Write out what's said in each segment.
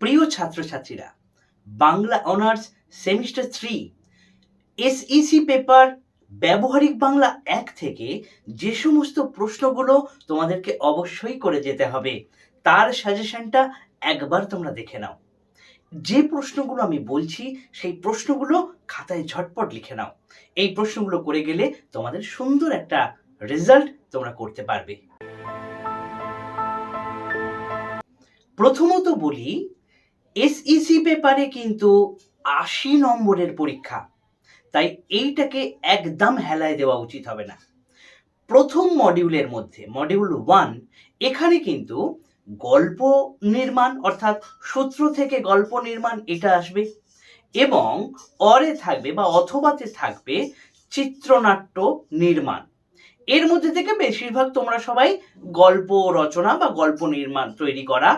প্রিয় ছাত্রছাত্রীরা, Bangla honours semester 3 SEC paper ব্যবহারিক বাংলা 1 থেকে যে সমস্ত প্রশ্নগুলো তোমাদেরকে অবশ্যই করে যেতে হবে তার সাজেশনটা একবার তোমরা দেখে নাও। যে প্রশ্নগুলো আমি বলছি সেই প্রশ্নগুলো খাতায় ঝটপট লিখে নাও। এই প্রশ্নগুলো করে গেলে তোমাদের সুন্দর একটা রেজাল্ট তোমরা করতে পারবে। প্রথমত বলি, এসইসি পেপারে কিন্তু ৮০ নম্বরের পরীক্ষা, তাই এইটাকে একদম হেলায় দেওয়া উচিত হবে না। প্রথম মডিউলের মধ্যে মডিউল 1 এখানে কিন্তু গল্প নির্মাণ অর্থাৎ সূত্র থেকে গল্প নির্মাণ এটা আসবে এবং অরে থাকবে বা অথবাতে থাকবে চিত্রনাট্য নির্মাণ। এর মধ্যে থেকে বেশিরভাগ তোমরা সবাই গল্প রচনা বা গল্প নির্মাণ তৈরি করা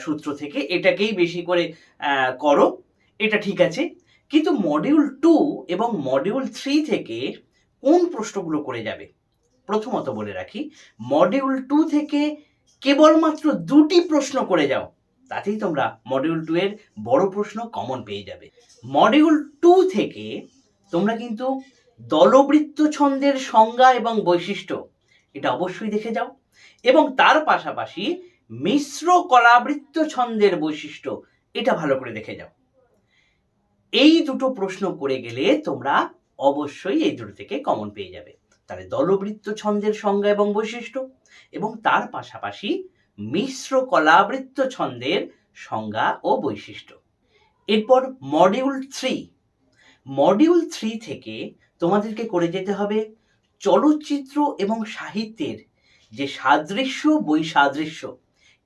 সূত্র থেকে এটাকেই বেশি করে করো, এটা ঠিক আছে। কিন্তু মডিউল 2 এবং মডিউল 3 থেকে কোন প্রশ্নগুলো করে যাবে? প্রথমত বলে রাখি, মডিউল 2 থেকে কেবলমাত্র 2টি প্রশ্ন করে যাও, তাতেই তোমরা মডিউল 2 এর বড় প্রশ্ন কমন পেয়ে যাবে। মডিউল 2 থেকে তোমরা কিন্তু দলবৃত্ত ছন্দের সংজ্ঞা এবং বৈশিষ্ট্য এটা অবশ্যই দেখে যাও এবং তার পাশাপাশি মিশ্র কলাবৃত্ত ছন্দের বৈশিষ্ট্য এটা ভালো করে দেখে যাও। এই দুটো প্রশ্ন করে গেলে তোমরা অবশ্যই এই দুটো থেকে কমন পেয়ে যাবে। তাহলে দলবৃত্ত ছন্দের সংজ্ঞা এবং বৈশিষ্ট্য এবং তার পাশাপাশি মিশ্র কলাবৃত্ত ছন্দের সংজ্ঞা ও বৈশিষ্ট্য। এরপর মডিউল 3 থেকে তোমাদেরকে করে যেতে হবে চলচ্চিত্র এবং সাহিত্যের যে সাদৃশ্য বৈসাদৃশ্য,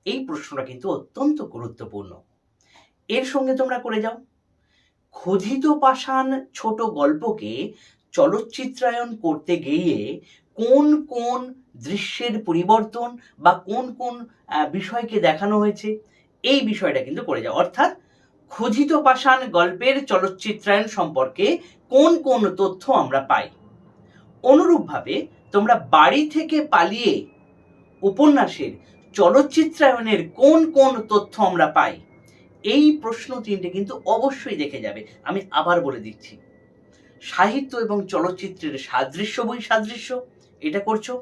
এই প্রশ্নটা কিন্তু অত্যন্ত গুরুত্বপূর্ণ। এর সঙ্গে তোমরা করে যাও ক্ষুধিত পাষাণ ছোট গল্পকে চলচ্চিত্রায়ন করতে গিয়ে কোন কোন দৃশ্যের পরিবর্তন বা কোন কোন বিষয়কে দেখানো হয়েছে, এই বিষয়টা কিন্তু করে যাও। অর্থাৎ ক্ষুধিত পাষাণ গল্পের চলচ্চিত্রায়ন সম্পর্কে কোন কোন তথ্য আমরা পাই। অনুরূপভাবে তোমরা বাড়ি থেকে পালিয়ে উপন্যাসের চলচ্চিত্রায়নের কোন কোন তথ্য আমরা পাই, এই প্রশ্ন 3টে কিন্তু অবশ্যই দেখে যাবে। আমি আবার বলে দিচ্ছি, সাহিত্য এবং চলচ্চিত্রের সাদৃশ্য বৈসাদৃশ্য এটা করছো,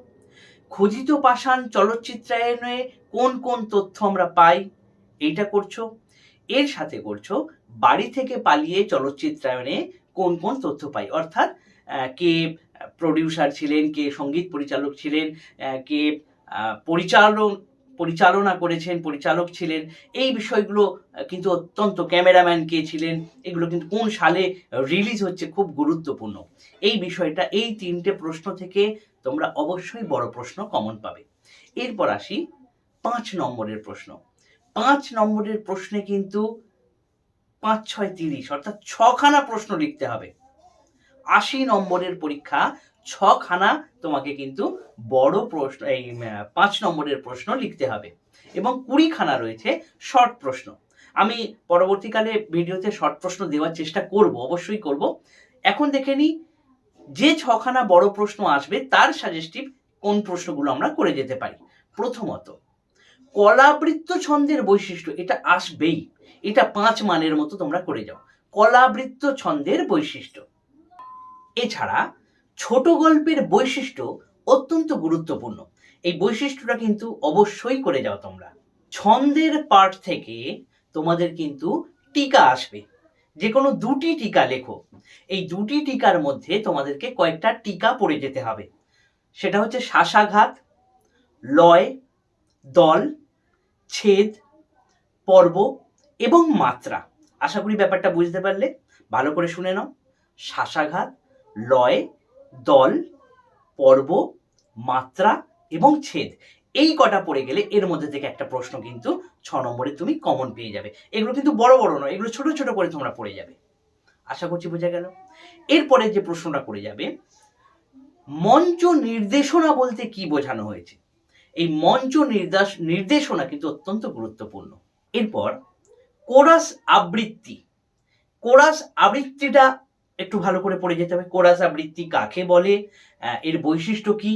ক্ষুধিত পাষাণ চলচ্চিত্রায়নে কোন কোন তথ্য আমরা পাই এইটা করছো, এর সাথে করছো বাড়ি থেকে পালিয়ে চলচ্চিত্রায়নে কোন কোন তথ্য পাই, অর্থাৎ কে প্রডিউসার ছিলেন, কে সঙ্গীত পরিচালক ছিলেন, কে পরিচালনা করেছেন, পরিচালক ছিলেন, এই বিষয়গুলো কিন্তু অত্যন্ত, ক্যামেরাম্যান কে ছিলেন, এগুলো কিন্তু কোন সালে রিলিজ হচ্ছে খুব গুরুত্বপূর্ণ। এই বিষয়টা এই 3টে প্রশ্ন থেকে তোমরা অবশ্যই বড় প্রশ্ন কমন পাবে। এরপর আসি 5 নম্বরের প্রশ্ন। 5 নম্বরের প্রশ্নে কিন্তু 5 6 30 অর্থাৎ 6খানা প্রশ্ন লিখতে হবে। 80 নম্বরের পরীক্ষা, 6খানা তোমাকে কিন্তু বড় প্রশ্ন, এই 5 নম্বরের প্রশ্ন লিখতে হবে এবং 20খানা রয়েছে শর্ট প্রশ্ন। আমি পরবর্তীকালে ভিডিওতে শর্ট প্রশ্ন দেওয়ার চেষ্টা করব, অবশ্যই করব। এখন দেখে নিই যে 6খানা বড় প্রশ্ন আসবে তার সাজেস্টিভ কোন প্রশ্নগুলো আমরা করে যেতে পারি। প্রথমত কলাবৃত্ত ছন্দের বৈশিষ্ট্য, এটা আসবেই, এটা 5 মানের মতো তোমরা করে যাও। কলাবৃত্ত ছন্দের বৈশিষ্ট্য। এছাড়া ছোট গল্পের বৈশিষ্ট্য অত্যন্ত গুরুত্বপূর্ণ, এই বৈশিষ্ট্যটা কিন্তু অবশ্যই করে যাও তোমরা। ছন্দের পাঠ থেকে তোমাদের কিন্তু টিকা আসবে, যে কোনো 2টি টিকা লেখো। এই 2টি টিকার মধ্যে তোমাদেরকে কয়েকটা টিকা পড়ে যেতে হবে, সেটা হচ্ছে শ্বাসাঘাত, লয়, দল, ছেদ, পর্ব এবং মাত্রা। আশা করি ব্যাপারটা বুঝতে পারলে, ভালো করে শুনে নাও। শ্বাসাঘাত, লয়, দল, পর্ব, মাত্রা এবং ছেদ, এই কটা পড়ে গেলে এর মধ্যে থেকে একটা প্রশ্ন কিন্তু 6 নম্বরে তুমি কমন পেয়ে যাবে। এগুলো কিন্তু বড় বড় নয়, এগুলো ছোট ছোট করে তোমরা পড়ে যাবে। আশা করছি বোঝা গেল। এরপরে যে প্রশ্নটা করে যাবে, মঞ্চ নির্দেশনা বলতে কি বোঝানো হয়েছে, এই মঞ্চ নির্দেশনা কিন্তু অত্যন্ত গুরুত্বপূর্ণ। এরপর কোরাস আবৃত্তি, কোরাস আবৃত্তিটা একটু ভালো করে পড়ে যেতে হবে। কোরাস আবৃত্তি কাকে বলে, এর বৈশিষ্ট্য কি,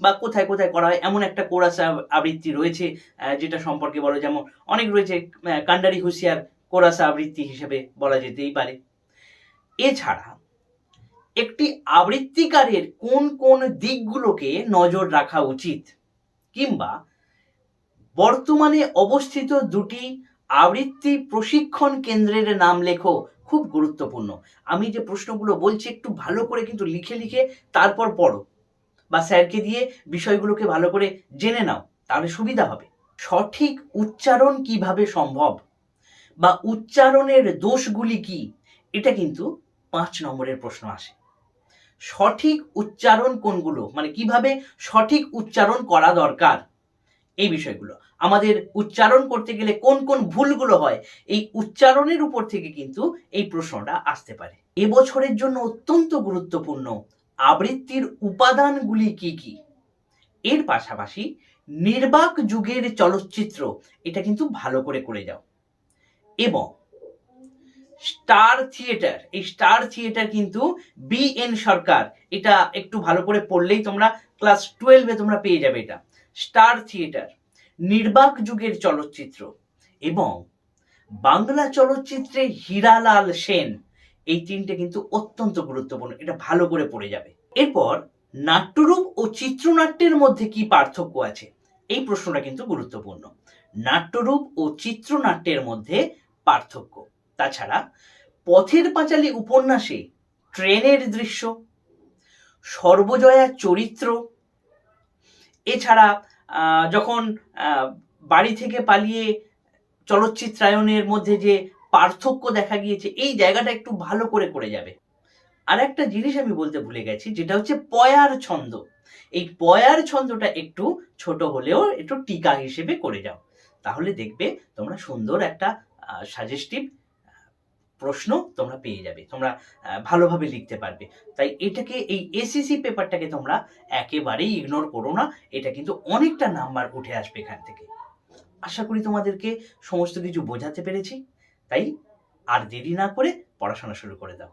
বা কোথায় কোথায় করা হয়, এমন একটা কোরাস আবৃত্তি রয়েছে যেটা সম্পর্কে বলো, যেমন অনেক রয়েছে, কান্ডারি হুঁশিয়ার কোরাস আবৃত্তি হিসেবে বলা যেতেই পারে। এছাড়া একটি আবৃত্তিকারের কোন কোন দিকগুলোকে নজর রাখা উচিত, কিংবা বর্তমানে অবস্থিত দুটি আবৃত্তি প্রশিক্ষণ কেন্দ্রের নাম লেখো, খুব গুরুত্বপূর্ণ। আমি যে প্রশ্নগুলো বলছি একটু ভালো করে কিন্তু লিখে লিখে তারপর পড়ো, বা স্যারকে দিয়ে বিষয়গুলোকে ভালো করে জেনে নাও, তাহলে সুবিধা হবে। সঠিক উচ্চারণ কিভাবে সম্ভব, বা উচ্চারণের দোষগুলি কি, এটা কিন্তু 5 নম্বরের প্রশ্ন আসে। সঠিক উচ্চারণ কোনগুলো, মানে কিভাবে সঠিক উচ্চারণ করা দরকার, এই বিষয়গুলো আমাদের উচ্চারণ করতে গেলে কোন কোন ভুলগুলো হয়, এই উচ্চারণের উপর থেকে কিন্তু এই প্রশ্নটা আসতে পারে। এবছরের জন্য অত্যন্ত গুরুত্বপূর্ণ আবৃত্তির উপাদানগুলি কি কি। এর পাশাপাশি নির্বাক যুগের চলচ্চিত্র, এটা কিন্তু ভালো করে করে যাও। এবং স্টার থিয়েটার, এই স্টার থিয়েটার কিন্তু BN সরকার, এটা একটু ভালো করে পড়লেই তোমরা ক্লাস 12-এ তোমরা পেয়ে যাবে। এটা স্টার থিয়েটার, নির্বাক যুগের চলচ্চিত্র এবং বাংলা চলচ্চিত্রে হীরালাল সেন, এই তিনটে কিন্তু অত্যন্ত গুরুত্বপূর্ণ, এটা ভালো করে পড়ে যাবে। এরপর নাট্যরূপ ও চিত্রনাট্যের মধ্যে কি পার্থক্য আছে, এই প্রশ্নটা কিন্তু গুরুত্বপূর্ণ। নাট্যরূপ ও চিত্রনাট্যের মধ্যে পার্থক্য। তাছাড়া পথের পাঁচালী উপন্যাসে ট্রেনের দৃশ্য, সর্বজয়ার চরিত্র, এছাড়া যখন বাড়ি থেকে পালিয়ে চলচ্চিত্রায়নের মধ্যে যে পার্থক্য দেখা গিয়েছে, এই জায়গাটা একটু ভালো করে করে যাবে। আর একটা জিনিস আমি বলতে ভুলে গেছি, যেটা হচ্ছে পয়ার ছন্দ। এই পয়ার ছন্দটা একটু ছোট হলেও একটু টিকা হিসেবে করে যাও, তাহলে দেখবে তোমরা সুন্দর একটা সাজেস্টিভ প্রশ্ন তোমরা পেয়ে যাবে, তোমরা ভালোভাবে লিখতে পারবে। তাই এটাকে, এই এসএসসি পেপারটাকে তোমরা একেবারেই ইগনোর করো না, এটা কিন্তু অনেকটা নাম্বার উঠে আসবে এখান থেকে। আশা করি তোমাদেরকে সমস্ত কিছু বোঝাতে পেরেছি। তাই আর দেরি না করে পড়াশোনা শুরু করে দাও।